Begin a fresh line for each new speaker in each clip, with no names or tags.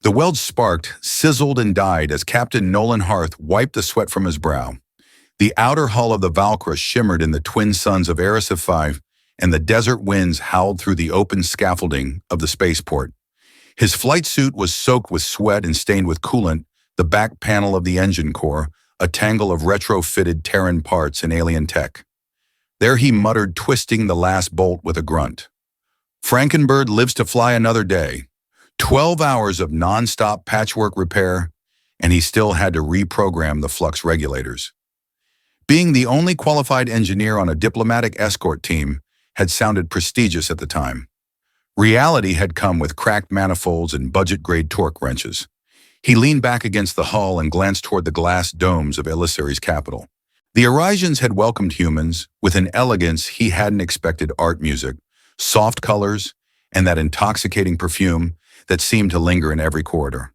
The weld sparked, sizzled, and died as Captain Nolan Harth wiped the sweat from his brow. The outer hull of the Valkyra shimmered in the twin suns of HFY, and the desert winds howled through the open scaffolding of the spaceport. His flight suit was soaked with sweat and stained with coolant, the back panel of the engine core, a tangle of retrofitted Terran parts and alien tech. There he muttered, twisting the last bolt with a grunt. Frankenbird lives to fly another day. 12 hours of non-stop patchwork repair, and he still had to reprogram the flux regulators. Being the only qualified engineer on a diplomatic escort team had sounded prestigious at the time. Reality had come with cracked manifolds and budget-grade torque wrenches. He leaned back against the hull and glanced toward the glass domes of Elisari's capital. The Arisians had welcomed humans with an elegance he hadn't expected: art music, soft colors, and that intoxicating perfume that seemed to linger in every corridor.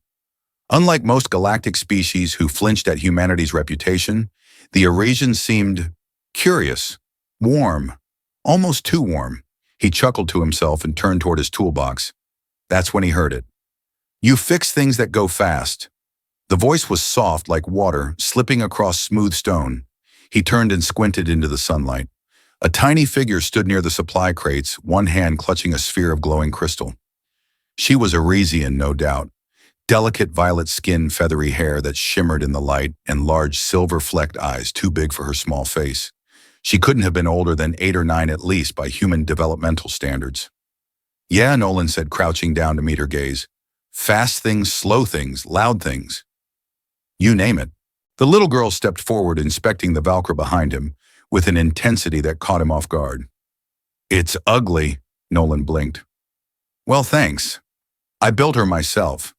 Unlike most galactic species who flinched at humanity's reputation, the Arisians seemed curious, warm, almost too warm. He chuckled to himself and turned toward his toolbox. That's when he heard it. "You fix things that go fast." The voice was soft like water slipping across smooth stone. He turned and squinted into the sunlight. A tiny figure stood near the supply crates, one hand clutching a sphere of glowing crystal. She was Arisian, no doubt. Delicate violet skin, feathery hair that shimmered in the light, and large silver-flecked eyes too big for her small face. She couldn't have been older than 8 or 9 at least by human developmental standards. "Yeah," Nolan said, crouching down to meet her gaze. "Fast things, slow things, loud things. You name it." The little girl stepped forward, inspecting the Valkyra behind him, with an intensity that caught him off guard. "It's ugly," Nolan blinked. "Well, thanks. I built her myself."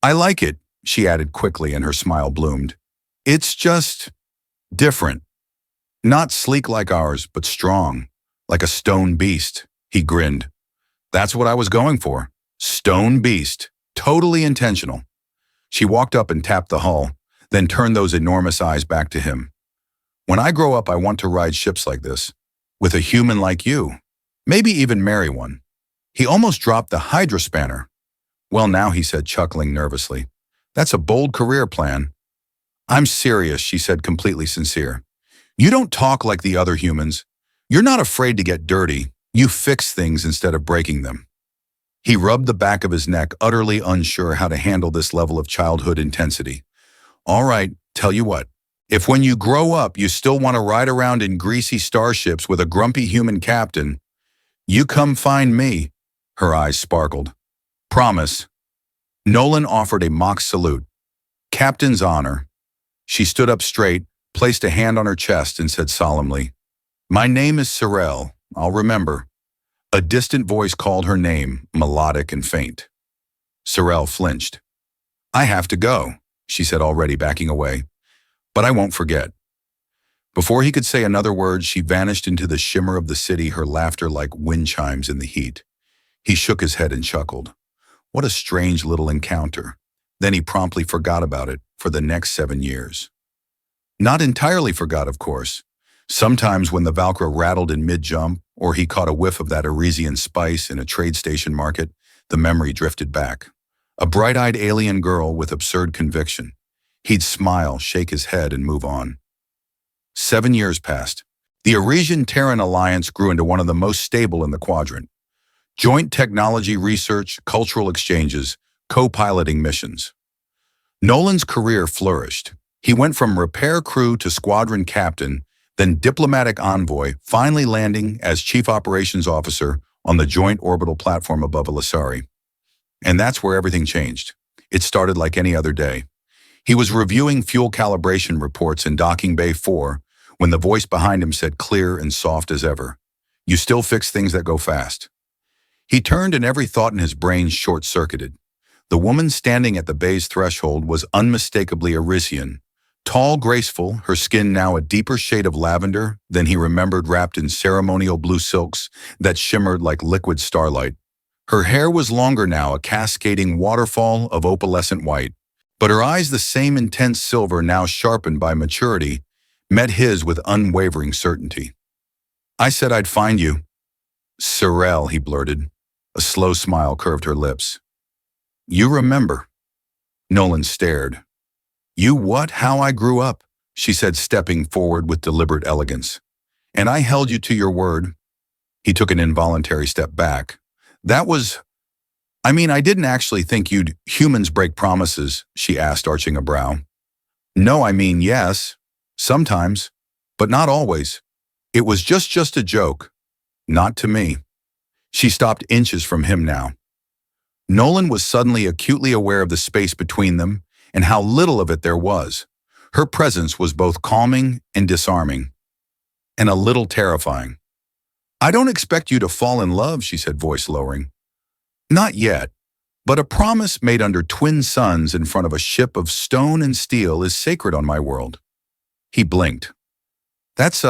"I like it," she added quickly, and her smile bloomed. "It's just different. Not sleek like ours, but strong, like a stone beast." He grinned. "That's what I was going for. Stone beast. Totally intentional." She walked up and tapped the hull, then turned those enormous eyes back to him. "When I grow up, I want to ride ships like this, with a human like you. Maybe even marry one." He almost dropped the Hydra spanner. "Well now," he said, chuckling nervously. "That's a bold career plan." "I'm serious," she said, completely sincere. "You don't talk like the other humans. You're not afraid to get dirty. You fix things instead of breaking them." He rubbed the back of his neck, utterly unsure how to handle this level of childhood intensity. "All right, tell you what. If when you grow up you still want to ride around in greasy starships with a grumpy human captain, you come find me." Her eyes sparkled. "Promise." Nolan offered a mock salute. "Captain's honor." She stood up straight, placed a hand on her chest, and said solemnly, "My name is Sorel. I'll remember." A distant voice called her name, melodic and faint. Sorel flinched. "I have to go," she said, already backing away. "But I won't forget." Before he could say another word, she vanished into the shimmer of the city, her laughter like wind chimes in the heat. He shook his head and chuckled. What a strange little encounter. Then he promptly forgot about it for the next 7 years. Not entirely forgot, of course. Sometimes when the Valkyra rattled in mid-jump, or he caught a whiff of that Arisian spice in a trade station market, the memory drifted back. A bright-eyed alien girl with absurd conviction. He'd smile, shake his head, and move on. 7 years passed. The Arisian-Terran alliance grew into one of the most stable in the quadrant. Joint technology research, cultural exchanges, co-piloting missions. Nolan's career flourished. He went from repair crew to squadron captain, then diplomatic envoy, finally landing as chief operations officer on the joint orbital platform above Elisari. And that's where everything changed. It started like any other day. He was reviewing fuel calibration reports in Docking Bay 4 when the voice behind him said, clear and soft as ever, "You still fix things that go fast." He turned and every thought in his brain short-circuited. The woman standing at the bay's threshold was unmistakably Arisian. Tall, graceful, her skin now a deeper shade of lavender than he remembered, wrapped in ceremonial blue silks that shimmered like liquid starlight. Her hair was longer now, a cascading waterfall of opalescent white, but her eyes, the same intense silver now sharpened by maturity, met his with unwavering certainty. "I said I'd find you." "Sorel," he blurted. A slow smile curved her lips. You remember. Nolan stared. You what? How I grew up, she said, stepping forward with deliberate elegance. And I held you to your word. He took an involuntary step back. I didn't actually think you'd humans break promises, she asked, arching a brow. No, yes. Sometimes. But not always. It was just a joke. Not to me. She stopped inches from him now. Nolan was suddenly acutely aware of the space between them and how little of it there was. Her presence was both calming and disarming, and a little terrifying. I don't expect you to fall in love, she said, voice lowering. Not yet, but a promise made under twin suns in front of a ship of stone and steel is sacred on my world. He blinked. That's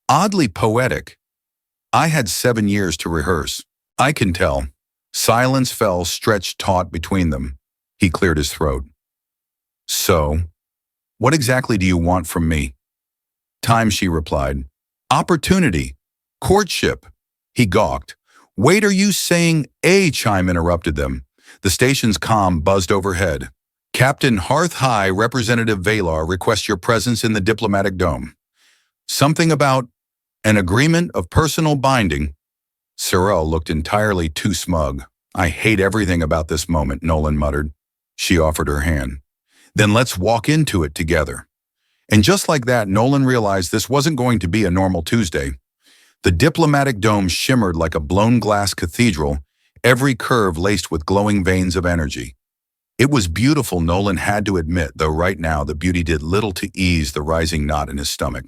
oddly poetic. I had 7 years to rehearse. I can tell. Silence fell, stretched taut between them. He cleared his throat. So, what exactly do you want from me? Time, she replied. Opportunity. Courtship. He gawked. Wait, are you saying? A chime interrupted them. The station's comm buzzed overhead. Captain Hearth High Representative Valar requests your presence in the diplomatic dome. Something about an agreement of personal binding. Sorrel looked entirely too smug. I hate everything about this moment, Nolan muttered. She offered her hand. Then let's walk into it together. And just like that, Nolan realized this wasn't going to be a normal Tuesday. The diplomatic dome shimmered like a blown glass cathedral, every curve laced with glowing veins of energy. It was beautiful, Nolan had to admit, though right now the beauty did little to ease the rising knot in his stomach.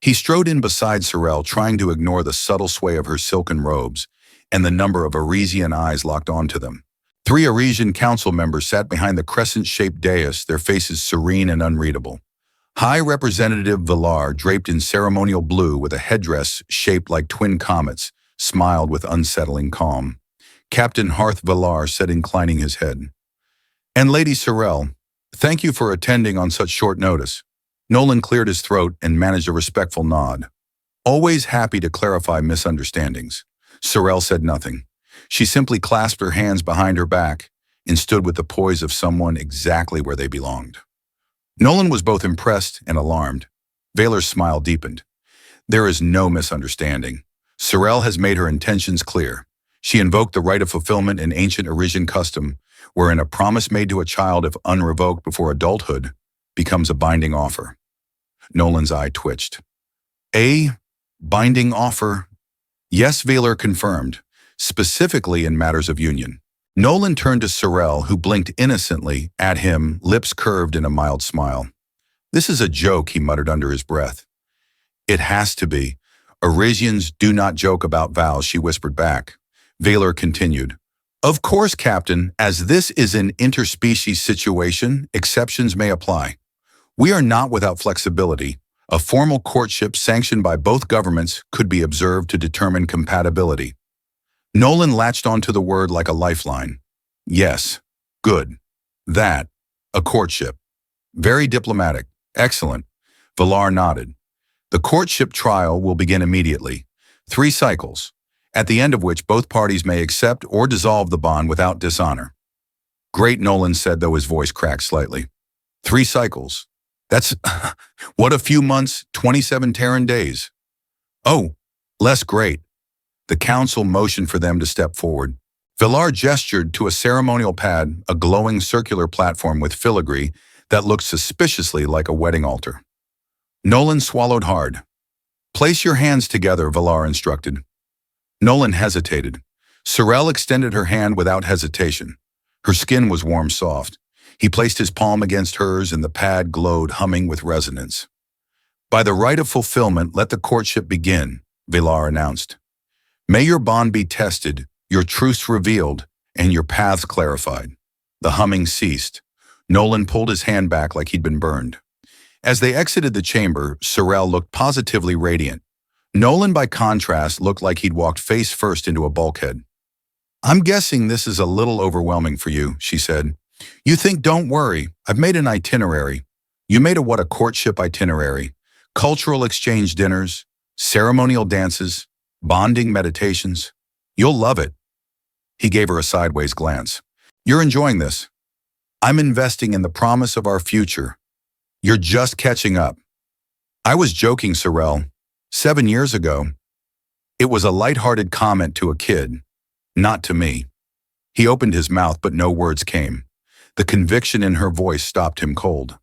He strode in beside Sorrel, trying to ignore the subtle sway of her silken robes and the number of Arisian eyes locked onto them. 3 Arisian council members sat behind the crescent-shaped dais, their faces serene and unreadable. High Representative Valar, draped in ceremonial blue with a headdress shaped like twin comets, smiled with unsettling calm. Captain Hearth Valar said, inclining his head. And Lady Sorrel, thank you for attending on such short notice. Nolan cleared his throat and managed a respectful nod. Always happy to clarify misunderstandings. Sorrel said nothing. She simply clasped her hands behind her back and stood with the poise of someone exactly where they belonged. Nolan was both impressed and alarmed. Valar's smile deepened. There is no misunderstanding. Sorrel has made her intentions clear. She invoked the right of fulfillment in ancient Arisian custom, wherein a promise made to a child, if unrevoked before adulthood, becomes a binding offer. Nolan's eye twitched. A binding offer? Yes, Valar confirmed, specifically in matters of union. Nolan turned to Sorrel, who blinked innocently at him, lips curved in a mild smile. This is a joke, he muttered under his breath. It has to be. Arisians do not joke about vows, she whispered back. Valar continued. Of course, Captain, as this is an interspecies situation, exceptions may apply. We are not without flexibility. A formal courtship sanctioned by both governments could be observed to determine compatibility. Nolan latched onto the word like a lifeline. Yes. Good. That. A courtship. Very diplomatic. Excellent. Valar nodded. The courtship trial will begin immediately. 3 cycles, at the end of which both parties may accept or dissolve the bond without dishonor. Great, Nolan said, though his voice cracked slightly. 3 cycles. That's what, a few months, 27 Terran days. Oh, less great. The council motioned for them to step forward. Valar gestured to a ceremonial pad, a glowing circular platform with filigree that looked suspiciously like a wedding altar. Nolan swallowed hard. Place your hands together, Valar instructed. Nolan hesitated. Sorrel extended her hand without hesitation. Her skin was warm, soft. He placed his palm against hers and the pad glowed, humming with resonance. By the right of fulfillment, let the courtship begin, Valar announced. May your bond be tested, your truths revealed, and your paths clarified. The humming ceased. Nolan pulled his hand back like he'd been burned. As they exited the chamber, Sorrel looked positively radiant. Nolan, by contrast, looked like he'd walked face first into a bulkhead. I'm guessing this is a little overwhelming for you, she said. You think, don't worry, I've made an itinerary. You made a courtship itinerary. Cultural exchange dinners, ceremonial dances, bonding meditations. You'll love it. He gave her a sideways glance. You're enjoying this. I'm investing in the promise of our future. You're just catching up. I was joking, Sorrel. 7 years ago. It was a light-hearted comment to a kid, not to me. He opened his mouth, but no words came. The conviction in her voice stopped him cold.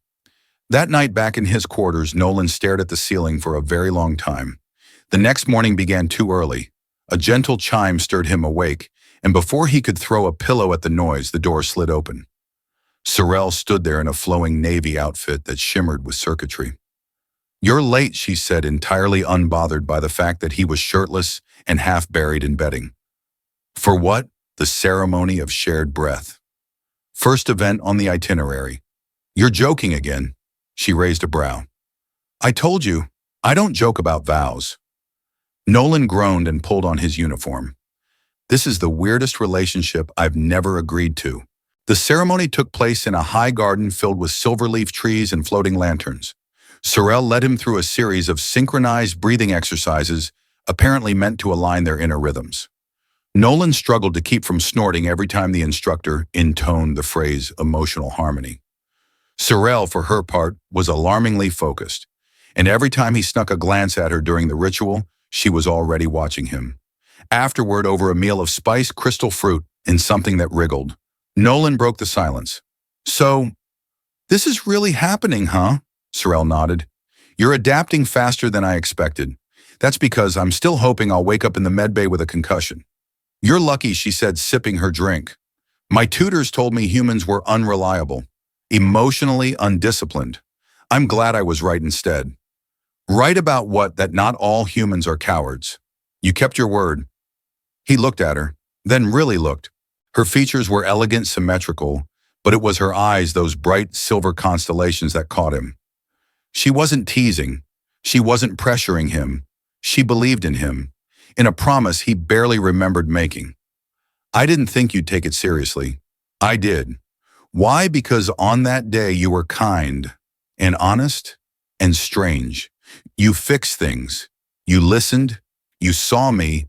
That night back in his quarters, Nolan stared at the ceiling for a very long time. The next morning began too early. A gentle chime stirred him awake, and before he could throw a pillow at the noise, the door slid open. Sorrel stood there in a flowing navy outfit that shimmered with circuitry. "You're late," she said, entirely unbothered by the fact that he was shirtless and half buried in bedding. For what? The ceremony of shared breath. First event on the itinerary. "You're joking again." She raised a brow. "I told you, I don't joke about vows." Nolan groaned and pulled on his uniform. "This is the weirdest relationship I've never agreed to." The ceremony took place in a high garden filled with silver-leaf trees and floating lanterns. Sorrel led him through a series of synchronized breathing exercises, apparently meant to align their inner rhythms. Nolan struggled to keep from snorting every time the instructor intoned the phrase emotional harmony. Sorrel, for her part, was alarmingly focused, and every time he snuck a glance at her during the ritual, she was already watching him. Afterward, over a meal of spiced crystal fruit and something that wriggled, Nolan broke the silence. "So, this is really happening, huh?" Sorrel nodded. "You're adapting faster than I expected. That's because I'm still hoping I'll wake up in the medbay with a concussion." "You're lucky," she said, sipping her drink. "My tutors told me humans were unreliable, emotionally undisciplined. I'm glad I was right instead." "Right about what? That not all humans are cowards. You kept your word." He looked at her, then really looked. Her features were elegant, symmetrical, but it was her eyes, those bright silver constellations, that caught him. She wasn't teasing. She wasn't pressuring him. She believed in him, in a promise he barely remembered making. "I didn't think you'd take it seriously." "I did." "Why? Because on that day you were kind and honest and strange. You fixed things. You listened. You saw me.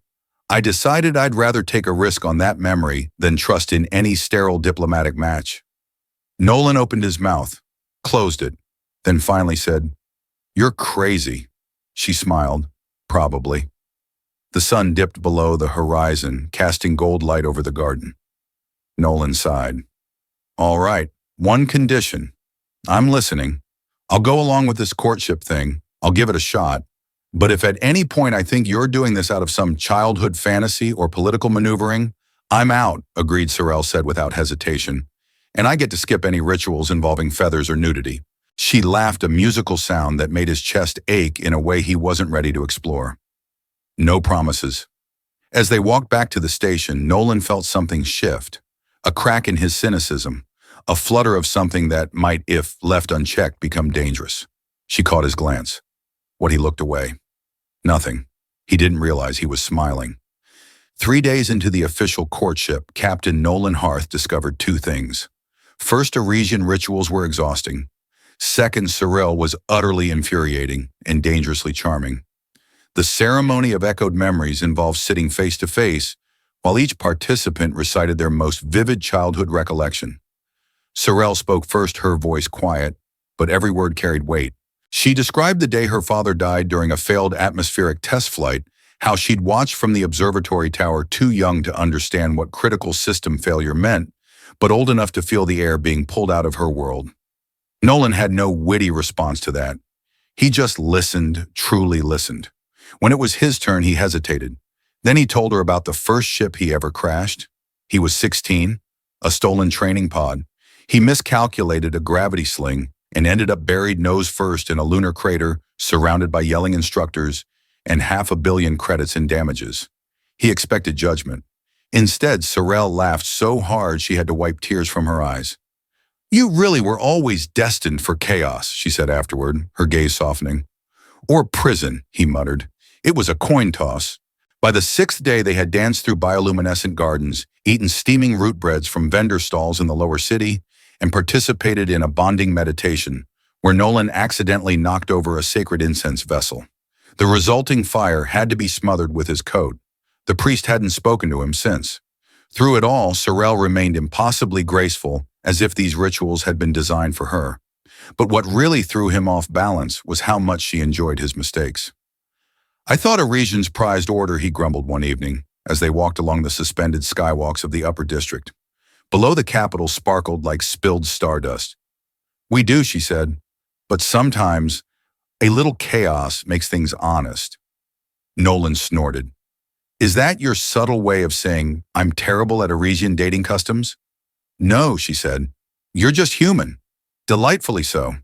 I decided I'd rather take a risk on that memory than trust in any sterile diplomatic match." Nolan opened his mouth, closed it, then finally said, "You're crazy." She smiled. "Probably." The sun dipped below the horizon, casting gold light over the garden. Nolan sighed. "All right, one condition. I'm listening. I'll go along with this courtship thing. I'll give it a shot. But if at any point I think you're doing this out of some childhood fantasy or political maneuvering, I'm out," agreed Sorrel said without hesitation. "And I get to skip any rituals involving feathers or nudity." She laughed, a musical sound that made his chest ache in a way he wasn't ready to explore. No promises. As they walked back to the station, Nolan felt something shift. A crack in his cynicism. A flutter of something that might, if left unchecked, become dangerous. She caught his glance. What? He looked away. Nothing. He didn't realize he was smiling. 3 days into the official courtship, Captain Nolan Harth discovered 2 things. First, Arisian rituals were exhausting. Second, Sorrel was utterly infuriating and dangerously charming. The ceremony of echoed memories involved sitting face to face, while each participant recited their most vivid childhood recollection. Sorrel spoke first, her voice quiet, but every word carried weight. She described the day her father died during a failed atmospheric test flight, how she'd watched from the observatory tower, too young to understand what critical system failure meant, but old enough to feel the air being pulled out of her world. Nolan had no witty response to that. He just listened, truly listened. When it was his turn, he hesitated. Then he told her about the first ship he ever crashed. He was 16, a stolen training pod. He miscalculated a gravity sling and ended up buried nose first in a lunar crater, surrounded by yelling instructors and 500 million credits in damages. He expected judgment. Instead, Sorrel laughed so hard she had to wipe tears from her eyes. "You really were always destined for chaos," she said afterward, her gaze softening. "Or prison," he muttered. "It was a coin toss." By the 6th day, they had danced through bioluminescent gardens, eaten steaming root breads from vendor stalls in the lower city, and participated in a bonding meditation, where Nolan accidentally knocked over a sacred incense vessel. The resulting fire had to be smothered with his coat. The priest hadn't spoken to him since. Through it all, Sorel remained impossibly graceful, as if these rituals had been designed for her. But what really threw him off balance was how much she enjoyed his mistakes. "I thought a Regent's prized order," he grumbled one evening, as they walked along the suspended skywalks of the upper district. Below, the capital sparkled like spilled stardust. "We do," she said, "but sometimes a little chaos makes things honest." Nolan snorted. "Is that your subtle way of saying I'm terrible at Arisian dating customs?" "No," she said. "You're just human. Delightfully so."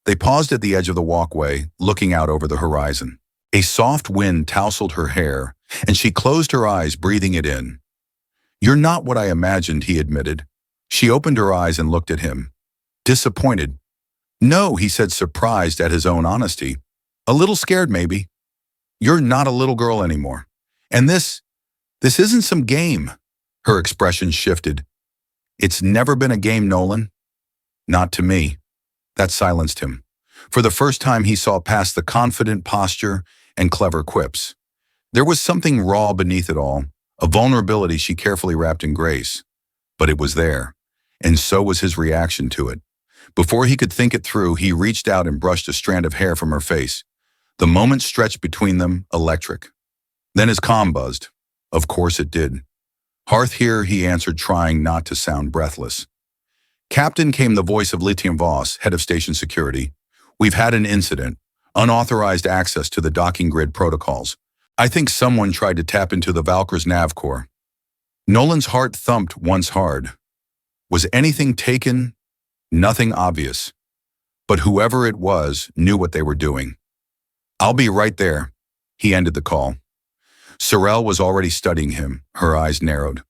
They paused at the edge of the walkway, looking out over the horizon. A soft wind tousled her hair, and she closed her eyes, breathing it in. "You're not what I imagined," he admitted. She opened her eyes and looked at him. Disappointed. "No," he said, surprised at his own honesty. "A little scared, maybe. You're not a little girl anymore. And this isn't some game." Her expression shifted. "It's never been a game, Nolan." "Not to me." That silenced him. For the first time, he saw past the confident posture and clever quips. There was something raw beneath it all, a vulnerability she carefully wrapped in grace. But it was there, and so was his reaction to it. Before he could think it through, he reached out and brushed a strand of hair from her face. The moment stretched between them, electric. Then his comm buzzed. Of course it did. "Hearth here," he answered, trying not to sound breathless. "Captain," came the voice of Lithium Voss, head of station security. "We've had an incident. Unauthorized access to the docking grid protocols. I think someone tried to tap into the Valkyr's nav core." Nolan's heart thumped once hard. Was anything taken? Nothing obvious. But whoever it was knew what they were doing. "I'll be right there." He ended the call. Sorel was already studying him, her eyes narrowed.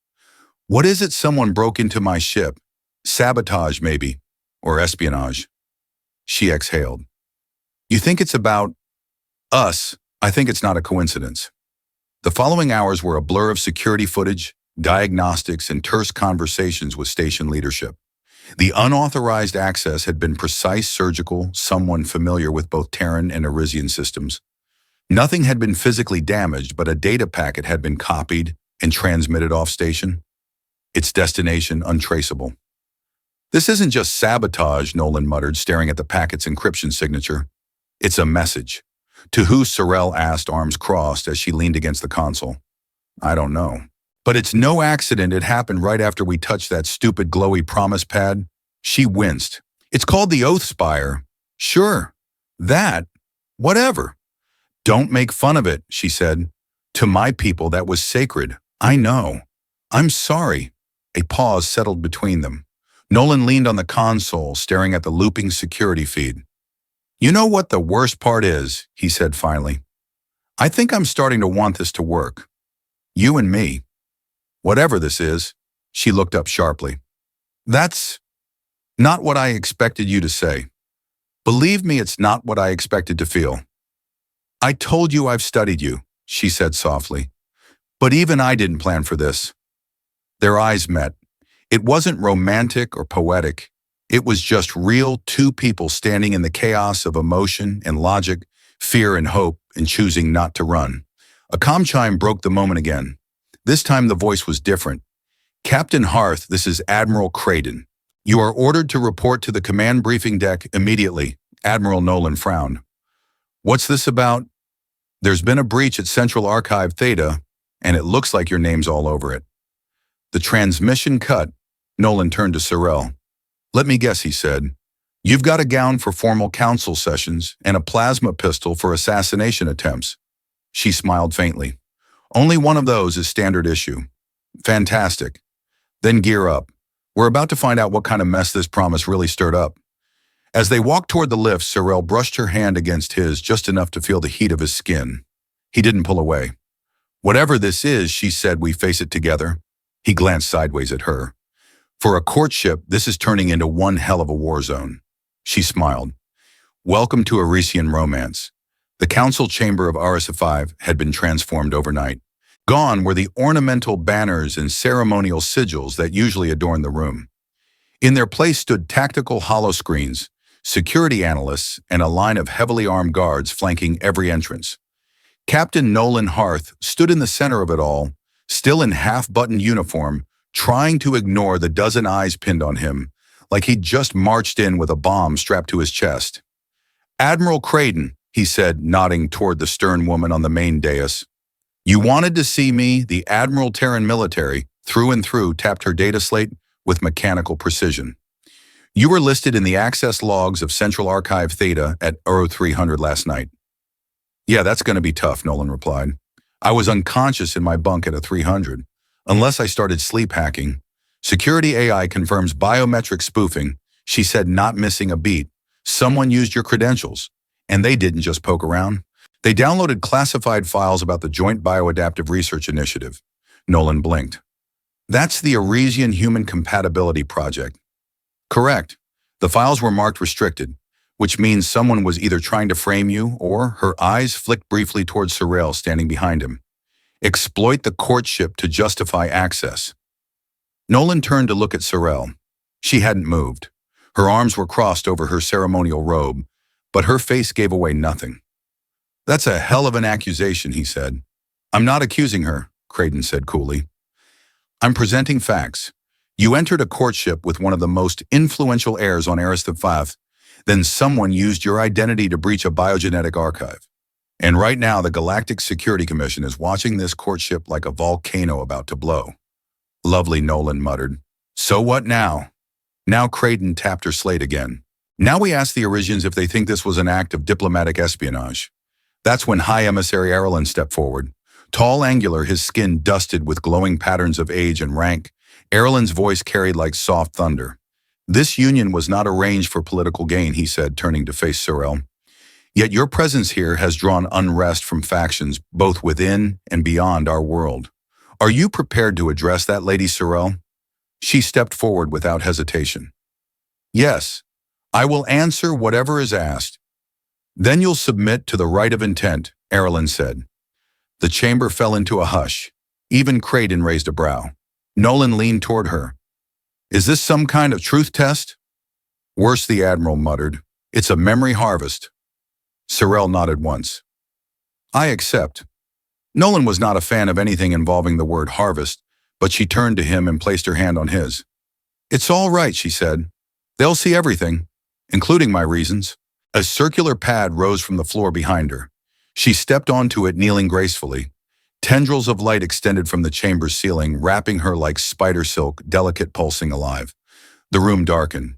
"What is it? Someone broke into my ship? Sabotage, maybe. Or espionage." She exhaled. "You think it's about us? I think it's not a coincidence." The following hours were a blur of security footage, diagnostics, and terse conversations with station leadership. The unauthorized access had been precise, surgical, someone familiar with both Terran and Arisian systems. Nothing had been physically damaged, but a data packet had been copied and transmitted off station. Its destination untraceable. "This isn't just sabotage," Nolan muttered, staring at the packet's encryption signature. "It's a message." To who, Sorel asked, arms crossed, as she leaned against the console. "I don't know. But it's no accident it happened right after we touched that stupid glowy promise pad." She winced. "It's called the Oath Spire." "Sure. That. Whatever." "Don't make fun of it," she said. "To my people, that was sacred. I know. I'm sorry." A pause settled between them. Nolan leaned on the console, staring at the looping security feed. "You know what the worst part is?" he said finally. "I think I'm starting to want this to work. You and me. Whatever this is." She looked up sharply. "That's not what I expected you to say. Believe me, it's not what I expected to feel." "I told you I've studied you," she said softly. "But even I didn't plan for this." Their eyes met. It wasn't romantic or poetic. It was just real, two people standing in the chaos of emotion and logic, fear and hope, and choosing not to run. A comm chime broke the moment again. This time the voice was different. "Captain Hearth, this is Admiral Creighton. You are ordered to report to the command briefing deck immediately." Admiral Nolan frowned. "What's this about?" "There's been a breach at Central Archive Theta, and it looks like your name's all over it." The transmission cut. Nolan turned to Sorel. "Let me guess," he said. "You've got a gown for formal council sessions and a plasma pistol for assassination attempts." She smiled faintly. "Only one of those is standard issue." "Fantastic. Then gear up. We're about to find out what kind of mess this promise really stirred up." As they walked toward the lift, Sorel brushed her hand against his just enough to feel the heat of his skin. He didn't pull away. "Whatever this is," she said, "we face it together." He glanced sideways at her. "For a courtship, this is turning into one hell of a war zone." She smiled. "Welcome to Arisian Romance." The council chamber of HFY had been transformed overnight. Gone were the ornamental banners and ceremonial sigils that usually adorn the room. In their place stood tactical holoscreens, security analysts, and a line of heavily armed guards flanking every entrance. Captain Nolan Hearth stood in the center of it all, still in half-buttoned uniform, trying to ignore the dozen eyes pinned on him, like he'd just marched in with a bomb strapped to his chest. "Admiral Creighton," he said, nodding toward the stern woman on the main dais. "You wanted to see me?" The Admiral Terran military, through and through, tapped her data slate with mechanical precision. "You were listed in the access logs of Central Archive Theta at Euro 300 last night." "Yeah, that's going to be tough," Nolan replied. "I was unconscious in my bunk at a 300, unless I started sleep hacking. Security AI confirms biometric spoofing," she said, not missing a beat. "Someone used your credentials, and they didn't just poke around. They downloaded classified files about the Joint Bioadaptive Research Initiative." Nolan blinked. "That's the Arisian Human Compatibility Project." "Correct. The files were marked restricted, which means someone was either trying to frame you or," her eyes flicked briefly towards Sorrel standing behind him, "exploit the courtship to justify access." Nolan turned to look at Sorrel. She hadn't moved. Her arms were crossed over her ceremonial robe, but her face gave away nothing. "That's a hell of an accusation," he said. "I'm not accusing her," Creighton said coolly. "I'm presenting facts. You entered a courtship with one of the most influential heirs on HFY. Then someone used your identity to breach a biogenetic archive. And right now, the Galactic Security Commission is watching this courtship like a volcano about to blow." "Lovely," Nolan muttered. "So what now?" Now Creighton tapped her slate again. "Now we ask the Arisians if they think this was an act of diplomatic espionage." That's when High Emissary Erlen stepped forward. Tall, angular, his skin dusted with glowing patterns of age and rank, Erlen's voice carried like soft thunder. "This union was not arranged for political gain," he said, turning to face Sorrel. "Yet your presence here has drawn unrest from factions both within and beyond our world. Are you prepared to address that, Lady Sorrel?" She stepped forward without hesitation. "Yes, I will answer whatever is asked." "Then you'll submit to the right of intent," Erlen said. The chamber fell into a hush. Even Creighton raised a brow. Nolan leaned toward her. "Is this some kind of truth test?" "Worse," the Admiral muttered. "It's a memory harvest." Sorrel nodded once. "I accept." Nolan was not a fan of anything involving the word harvest, but she turned to him and placed her hand on his. "It's all right," she said. "They'll see everything, including my reasons." A circular pad rose from the floor behind her. She stepped onto it, kneeling gracefully. Tendrils of light extended from the chamber's ceiling, wrapping her like spider silk, delicate, pulsing alive. The room darkened.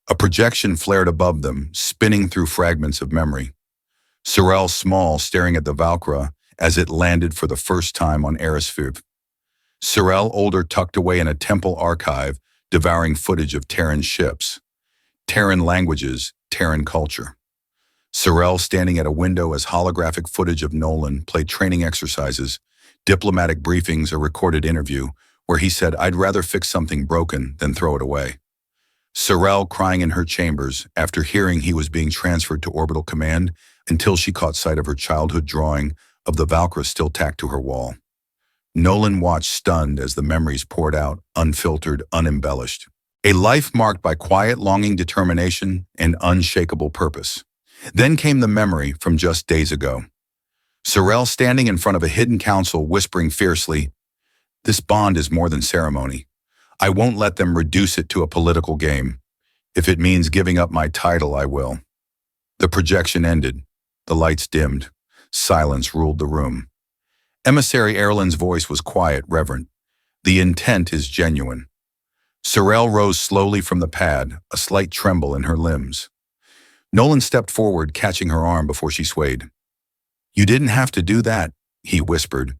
A projection flared above them, spinning through fragments of memory. Sorrel small, staring at the Valkyra as it landed for the first time on HFY. Sorrel older, tucked away in a temple archive, devouring footage of Terran ships. Terran languages, Terran culture. Sorrel standing at a window as holographic footage of Nolan played training exercises, diplomatic briefings, a recorded interview where he said, "I'd rather fix something broken than throw it away." Sorrel crying in her chambers after hearing he was being transferred to orbital command until she caught sight of her childhood drawing of the Valkyra still tacked to her wall. Nolan watched stunned as the memories poured out, unfiltered, unembellished. A life marked by quiet, longing determination and unshakable purpose. Then came the memory from just days ago. Sorrel standing in front of a hidden council, whispering fiercely, "This bond is more than ceremony. I won't let them reduce it to a political game. If it means giving up my title, I will." The projection ended. The lights dimmed. Silence ruled the room. Emissary Erlen's voice was quiet, reverent. "The intent is genuine." Sorrel rose slowly from the pad, a slight tremble in her limbs. Nolan stepped forward, catching her arm before she swayed. "You didn't have to do that," he whispered.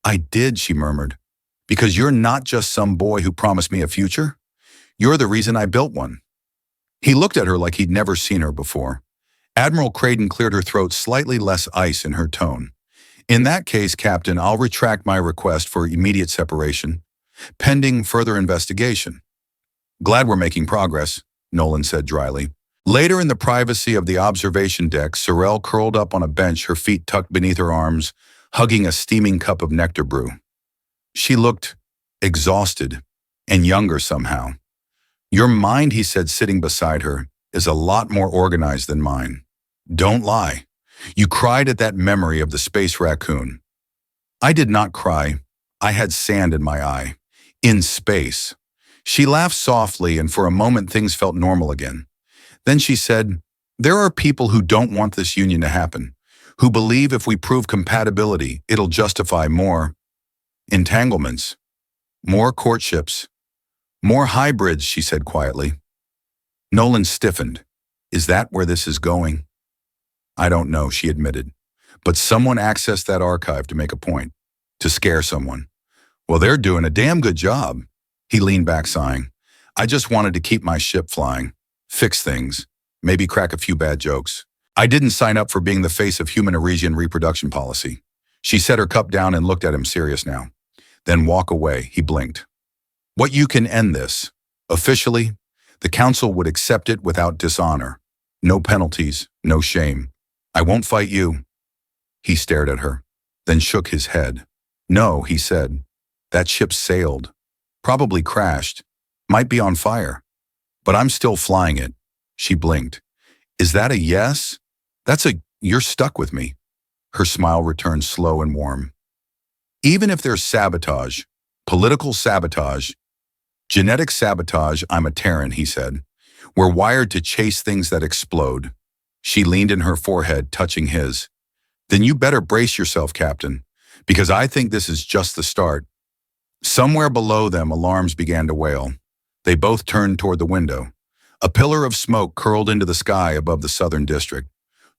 "I did," she murmured, "because you're not just some boy who promised me a future. You're the reason I built one." He looked at her like he'd never seen her before. Admiral Creighton cleared her throat, slightly less ice in her tone. "In that case, Captain, I'll retract my request for immediate separation, pending further investigation." "Glad we're making progress," Nolan said dryly. Later, in the privacy of the observation deck, Sorrel curled up on a bench, her feet tucked beneath her arms, hugging a steaming cup of nectar brew. She looked exhausted and younger somehow. "Your mind," he said, sitting beside her, "is a lot more organized than mine. Don't lie. You cried at that memory of the space raccoon." "I did not cry. I had sand in my eye. In space. She laughed softly, and for a moment things felt normal again. Then she said, "There are people who don't want this union to happen, who believe if we prove compatibility, it'll justify more entanglements, more courtships, more hybrids," she said quietly. Nolan stiffened. "Is that where this is going?" "I don't know," she admitted. "But someone accessed that archive to make a point, to scare someone. Well, they're doing a damn good job." He leaned back, sighing. "I just wanted to keep my ship flying, fix things, maybe crack a few bad jokes. I didn't sign up for being the face of human Arisian reproduction policy." She set her cup down and looked at him, serious now. "Then walk away," he blinked. "What, you can end this? Officially, the council would accept it without dishonor. No penalties, no shame. I won't fight you." He stared at her, then shook his head. "No," he said. "That ship sailed. Probably crashed. Might be on fire. But I'm still flying it." She blinked. "Is that a yes? That's a, you're stuck with me." Her smile returned slow and warm. "Even if there's sabotage, political sabotage, genetic sabotage, I'm a Terran," he said. "We're wired to chase things that explode." She leaned in her forehead, touching his. "Then you better brace yourself, Captain, because I think this is just the start." Somewhere below them, alarms began to wail. They both turned toward the window. A pillar of smoke curled into the sky above the southern district.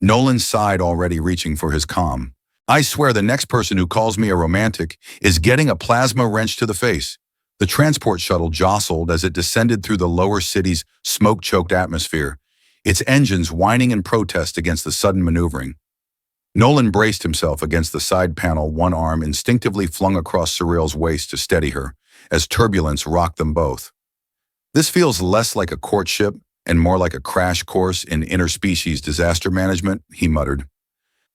Nolan sighed, already reaching for his comm. "I swear the next person who calls me a romantic is getting a plasma wrench to the face." The transport shuttle jostled as it descended through the lower city's smoke-choked atmosphere, its engines whining in protest against the sudden maneuvering. Nolan braced himself against the side panel, one arm instinctively flung across Cyril's waist to steady her, as turbulence rocked them both. "This feels less like a courtship and more like a crash course in interspecies disaster management," he muttered.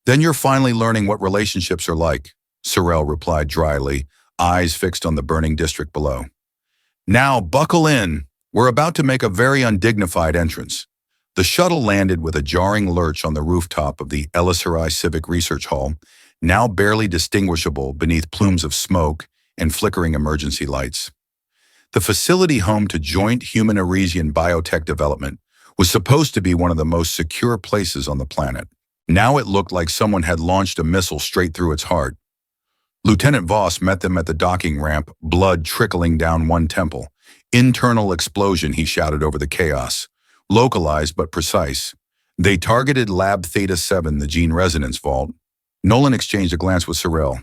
"Then you're finally learning what relationships are like," Cyril replied dryly, eyes fixed on the burning district below. "Now buckle in. We're about to make a very undignified entrance." The shuttle landed with a jarring lurch on the rooftop of the HFY Civic Research Hall, now barely distinguishable beneath plumes of smoke and flickering emergency lights. The facility, home to joint human Arisian biotech development, was supposed to be one of the most secure places on the planet. Now it looked like someone had launched a missile straight through its heart. Lieutenant Voss met them at the docking ramp, blood trickling down one temple. "Internal explosion," he shouted over the chaos. "Localized but precise. They targeted Lab Theta 7, the gene resonance vault." Nolan exchanged a glance with Cyril.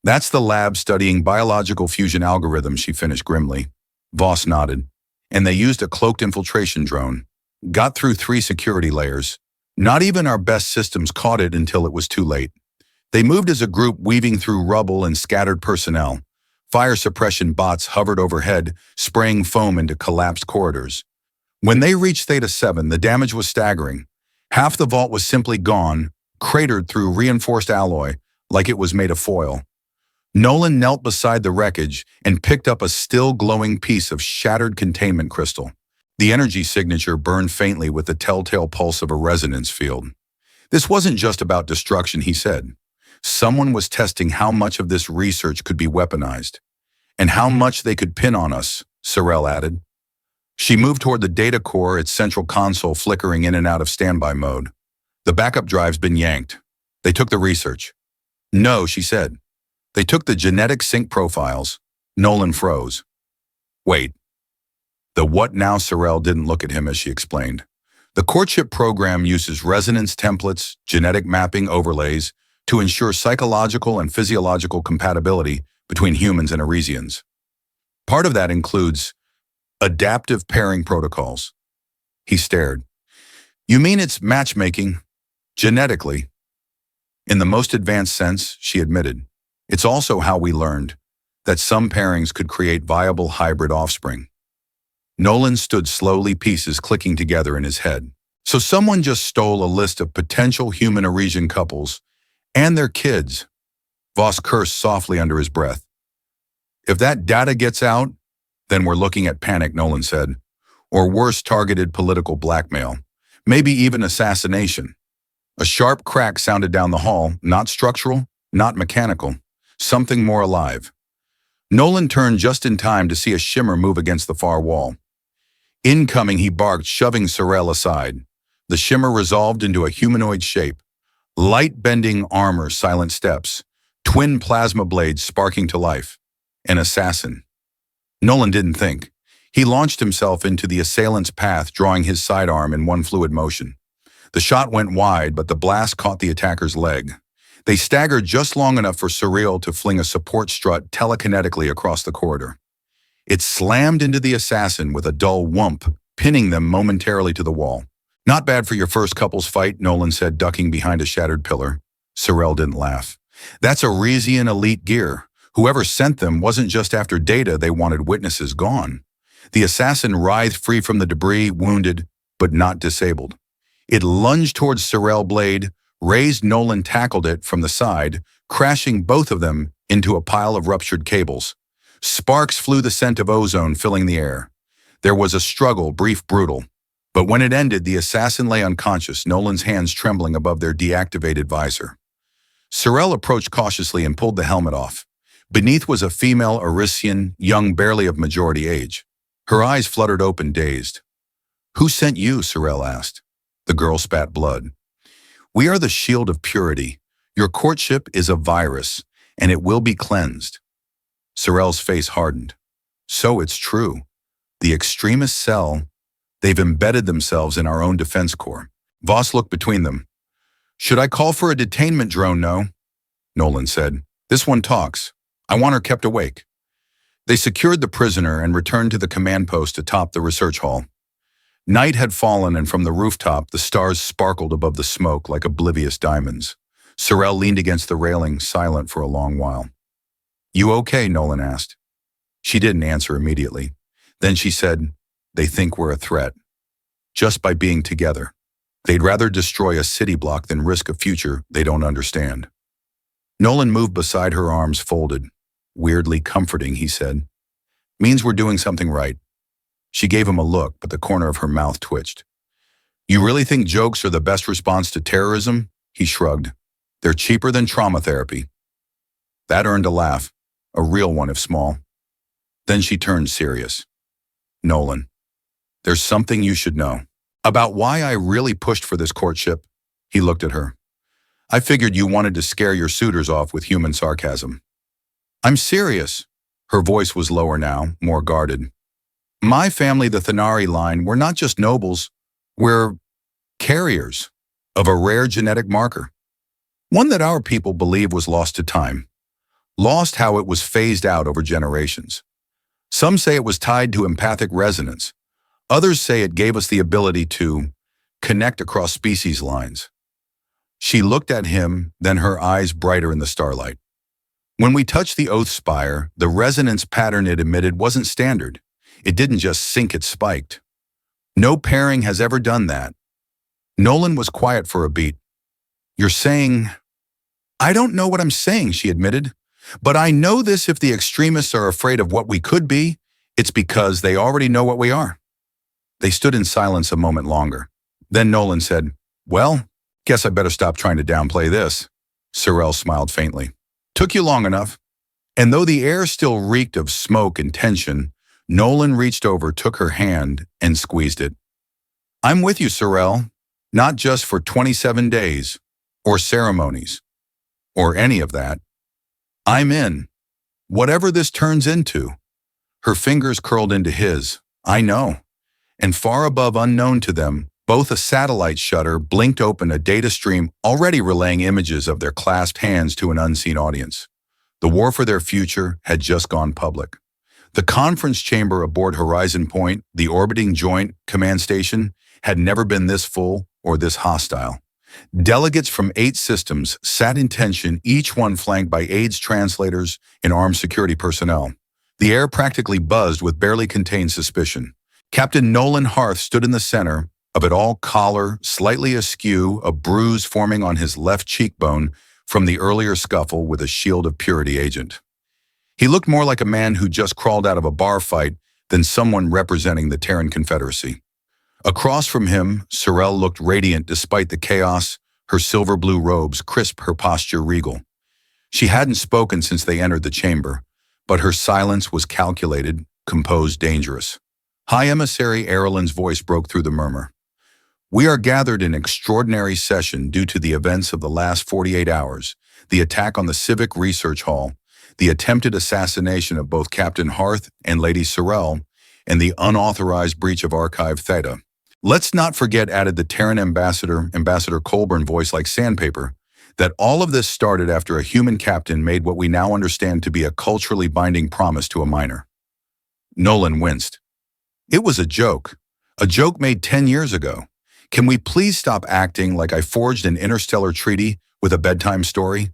"That's the lab studying biological fusion algorithms," she finished grimly. Voss nodded. "And they used a cloaked infiltration drone. Got through 3 security layers. Not even our best systems caught it until it was too late. They moved as a group, weaving through rubble and scattered personnel. Fire suppression bots hovered overhead, spraying foam into collapsed corridors. When they reached Theta 7, the damage was staggering. Half the vault was simply gone, cratered through reinforced alloy, like it was made of foil. Nolan knelt beside the wreckage and picked up a still glowing piece of shattered containment crystal. The energy signature burned faintly with the telltale pulse of a resonance field. "This wasn't just about destruction," he said. "Someone was testing how much of this research could be weaponized. And how much they could pin on us," Cyril added. She moved toward the data core, its central console flickering in and out of standby mode. "The backup drive's been yanked. They took the research." "No," she said. "They took the genetic sync profiles." Nolan froze. "Wait. The what now?" Cyril didn't look at him as she explained. "The courtship program uses resonance templates, genetic mapping overlays, to ensure psychological and physiological compatibility between humans and Arisians. Part of that includes adaptive pairing protocols." He stared. "You mean it's matchmaking? Genetically?" "In the most advanced sense," she admitted. "It's also how we learned that some pairings could create viable hybrid offspring." Nolan stood slowly, pieces clicking together in his head. "So someone just stole a list of potential human Arisian couples and their kids." Voss cursed softly under his breath. "If that data gets out, then we're looking at panic," Nolan said. "Or worse, targeted political blackmail. Maybe even assassination." A sharp crack sounded down the hall, not structural, not mechanical. Something more alive. Nolan turned just in time to see a shimmer move against the far wall. Incoming, he barked, shoving Sorel aside. The shimmer resolved into a humanoid shape. Light-bending armor, silent steps. Twin plasma blades sparking to life. An assassin. Nolan didn't think. He launched himself into the assailant's path, drawing his sidearm in one fluid motion. The shot went wide, but the blast caught the attacker's leg. They staggered just long enough for Sorel to fling a support strut telekinetically across the corridor. It slammed into the assassin with a dull whump, pinning them momentarily to the wall. "Not bad for your first couples fight," Nolan said, ducking behind a shattered pillar. Sorel didn't laugh. "That's Arisian elite gear. Whoever sent them wasn't just after data, they wanted witnesses gone." The assassin writhed free from the debris, wounded, but not disabled. It lunged towards Sorel blade. Raised, Nolan tackled it from the side, crashing both of them into a pile of ruptured cables. Sparks flew, the scent of ozone filling the air. There was a struggle, brief, brutal. But when it ended, the assassin lay unconscious, Nolan's hands trembling above their deactivated visor. Sorel approached cautiously and pulled the helmet off. Beneath was a female Arisian, young, barely of majority age. Her eyes fluttered open, dazed. "Who sent you?" Sorel asked. The girl spat blood. "We are the shield of purity. Your courtship is a virus, and it will be cleansed." Sorel's face hardened. "So it's true. The extremist cell, they've embedded themselves in our own defense corps." Voss looked between them. "Should I call for a detainment drone?" "No," Nolan said. "This one talks. I want her kept awake." They secured the prisoner and returned to the command post atop the research hall. Night had fallen, and from the rooftop, the stars sparkled above the smoke like oblivious diamonds. Sorel leaned against the railing, silent for a long while. "You okay?" Nolan asked. She didn't answer immediately. Then she said, "They think we're a threat. Just by being together. They'd rather destroy a city block than risk a future they don't understand." Nolan moved beside her, arms folded. "Weirdly comforting," he said. "Means we're doing something right." She gave him a look, but the corner of her mouth twitched. "You really think jokes are the best response to terrorism?" He shrugged. "They're cheaper than trauma therapy." That earned a laugh, a real one if small. Then she turned serious. "Nolan, there's something you should know. About why I really pushed for this courtship." He looked at her. "I figured you wanted to scare your suitors off with human sarcasm." "I'm serious." Her voice was lower now, more guarded. "My family, the Thanari line, we're not just nobles. We're carriers of a rare genetic marker. One that our people believe was lost to time. Lost how it was phased out over generations. Some say it was tied to empathic resonance. Others say it gave us the ability to connect across species lines." She looked at him, then her eyes brighter in the starlight. "When we touched the oath spire, the resonance pattern it emitted wasn't standard. It didn't just sync, it spiked. No pairing has ever done that." Nolan was quiet for a beat. "You're saying—" "I don't know what I'm saying," she admitted. "But I know this: if the extremists are afraid of what we could be, it's because they already know what we are." They stood in silence a moment longer. Then Nolan said, "Well, guess I better stop trying to downplay this." Sorel smiled faintly. "Took you long enough." And though the air still reeked of smoke and tension, Nolan reached over, took her hand, and squeezed it. "I'm with you, Sorel. Not just for 27 days, or ceremonies, or any of that. I'm in. Whatever this turns into." Her fingers curled into his. "I know." And far above, unknown to them, both a satellite shutter blinked open, a data stream already relaying images of their clasped hands to an unseen audience. The war for their future had just gone public. The conference chamber aboard Horizon Point, the orbiting joint command station, had never been this full or this hostile. Delegates from 8 systems sat in tension, each one flanked by aides, translators, and armed security personnel. The air practically buzzed with barely contained suspicion. Captain Nolan Harth stood in the center of it all, collar slightly askew, a bruise forming on his left cheekbone from the earlier scuffle with a shield of purity agent. He looked more like a man who just crawled out of a bar fight than someone representing the Terran Confederacy. Across from him, Sorel looked radiant despite the chaos, her silver blue robes crisp, her posture regal. She hadn't spoken since they entered the chamber, but her silence was calculated, composed, dangerous. High Emissary Erlen's voice broke through the murmur. We are gathered in extraordinary session due to the events of the last 48 hours, the attack on the Civic Research Hall, the attempted assassination of both Captain Harth and Lady Sorrel, and the unauthorized breach of Archive Theta. Let's not forget, added the Terran ambassador, Ambassador Colburn, voice like sandpaper, that all of this started after a human captain made what we now understand to be a culturally binding promise to a minor. Nolan winced. It was a joke made 10 years ago. Can we please stop acting like I forged an interstellar treaty with a bedtime story?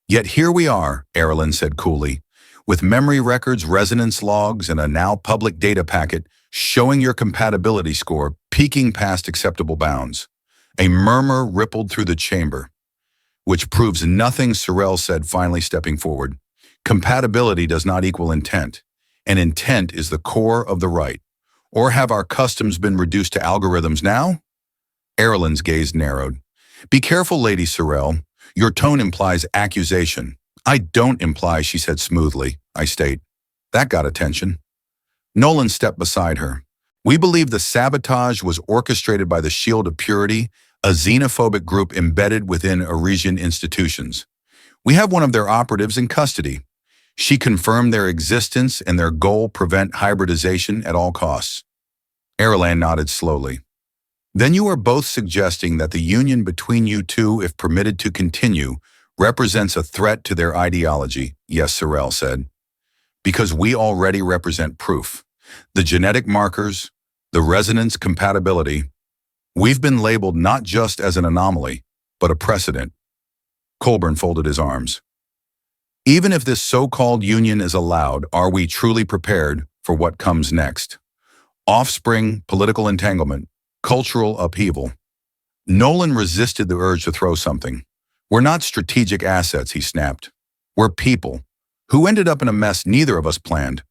Yet here we are, Erlen said coolly, with memory records, resonance logs, and a now public data packet showing your compatibility score peaking past acceptable bounds. A murmur rippled through the chamber. Which proves nothing, Sorrel said, finally stepping forward. Compatibility does not equal intent, and intent is the core of the right. Or have our customs been reduced to algorithms now? Erlen's gaze narrowed. Be careful, Lady Sorrel. Your tone implies accusation. I don't imply, she said smoothly. I state. That got attention. Nolan stepped beside her. We believe the sabotage was orchestrated by the Shield of Purity, a xenophobic group embedded within Arisian institutions. We have one of their operatives in custody. She confirmed their existence and their goal: prevent hybridization at all costs. Erlen nodded slowly. Then you are both suggesting that the union between you two, if permitted to continue, represents a threat to their ideology, yes, Sorrel said. Because we already represent proof. The genetic markers, the resonance compatibility. We've been labeled not just as an anomaly, but a precedent. Colburn folded his arms. Even if this so-called union is allowed, are we truly prepared for what comes next? Offspring, political entanglement, cultural upheaval. Nolan resisted the urge to throw something. We're not strategic assets, he snapped. We're people, who ended up in a mess neither of us planned.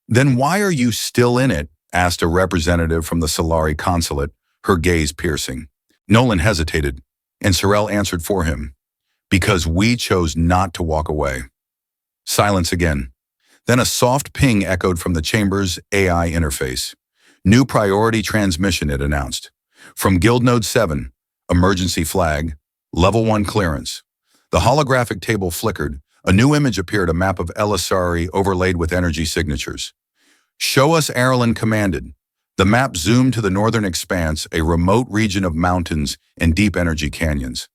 Then why are you still in it? Asked a representative from the Solari consulate, her gaze piercing. Nolan hesitated, and Sorrel answered for him. Because we chose not to walk away. Silence again. Then a soft ping echoed from the chamber's AI interface. New priority transmission, it announced. From Guild Node 7, emergency flag, level 1 clearance. The holographic table flickered. A new image appeared, a map of Elisari overlaid with energy signatures. Show us, Erlen commanded. The map zoomed to the northern expanse, a remote region of mountains and deep energy canyons.